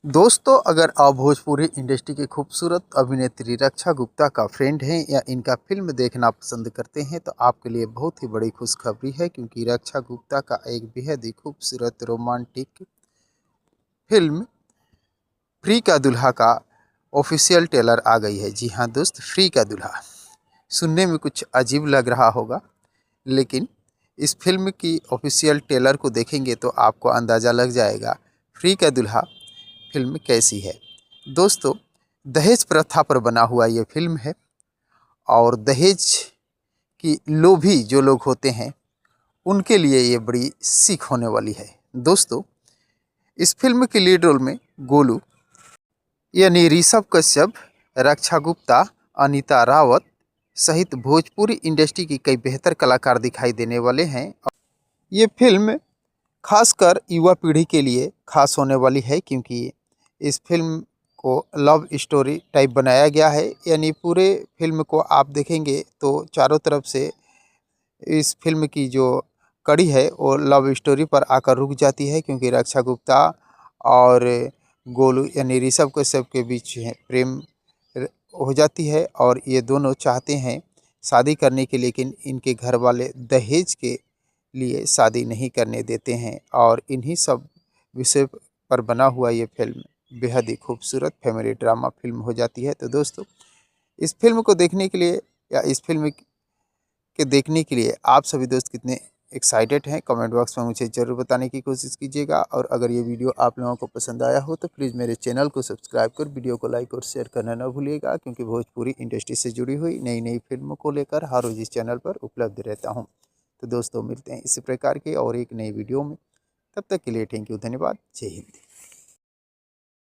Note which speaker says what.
Speaker 1: दोस्तों, अगर आप भोजपुरी इंडस्ट्री की खूबसूरत अभिनेत्री रक्षा गुप्ता का फ्रेंड हैं या इनका फिल्म देखना पसंद करते हैं तो आपके लिए बहुत ही बड़ी खुशखबरी है, क्योंकि रक्षा गुप्ता का एक बेहद ही खूबसूरत रोमांटिक फिल्म फ्री का दूल्हा का ऑफिशियल ट्रेलर आ गई है। जी हाँ दोस्त, फ्री का दूल्हा सुनने में कुछ अजीब लग रहा होगा, लेकिन इस फिल्म की ऑफिशियल ट्रेलर को देखेंगे तो आपको अंदाज़ा लग जाएगा फ्री का दूल्हा फिल्म कैसी है। दोस्तों, दहेज प्रथा पर बना हुआ ये फिल्म है और दहेज की लोभी जो लोग होते हैं उनके लिए ये बड़ी सीख होने वाली है। दोस्तों, इस फिल्म के लीड रोल में गोलू यानी ऋषभ कश्यप, रक्षा गुप्ता, अनीता रावत सहित भोजपुरी इंडस्ट्री की कई बेहतर कलाकार दिखाई देने वाले हैं। ये फिल्म खासकर युवा पीढ़ी के लिए खास होने वाली है, क्योंकि इस फिल्म को लव स्टोरी टाइप बनाया गया है। यानी पूरे फिल्म को आप देखेंगे तो चारों तरफ से इस फिल्म की जो कड़ी है वो लव स्टोरी पर आकर रुक जाती है, क्योंकि रक्षा गुप्ता और गोलू यानी ऋषभ कश्यप के बीच प्रेम हो जाती है और ये दोनों चाहते हैं शादी करने के, लेकिन इनके घर वाले दहेज के लिए शादी नहीं करने देते हैं। और इन्हीं सब विषय पर बना हुआ ये फिल्म बेहद ही खूबसूरत फैमिली ड्रामा फिल्म हो जाती है। तो दोस्तों, इस फिल्म को देखने के लिए या इस फिल्म के देखने के लिए आप सभी दोस्त कितने एक्साइटेड हैं, कमेंट बॉक्स में मुझे ज़रूर बताने की कोशिश कीजिएगा। और अगर ये वीडियो आप लोगों को पसंद आया हो तो प्लीज़ मेरे चैनल को सब्सक्राइब कर वीडियो को लाइक और शेयर करना न भूलिएगा, क्योंकि भोजपुरी इंडस्ट्री से जुड़ी हुई नई नई फिल्मों को लेकर हर रोज़ इस चैनल पर उपलब्ध रहता हूँ। तो दोस्तों, मिलते हैं इसी प्रकार के और एक नई वीडियो में। तब तक के लिए थैंक यू, धन्यवाद, जय हिंद।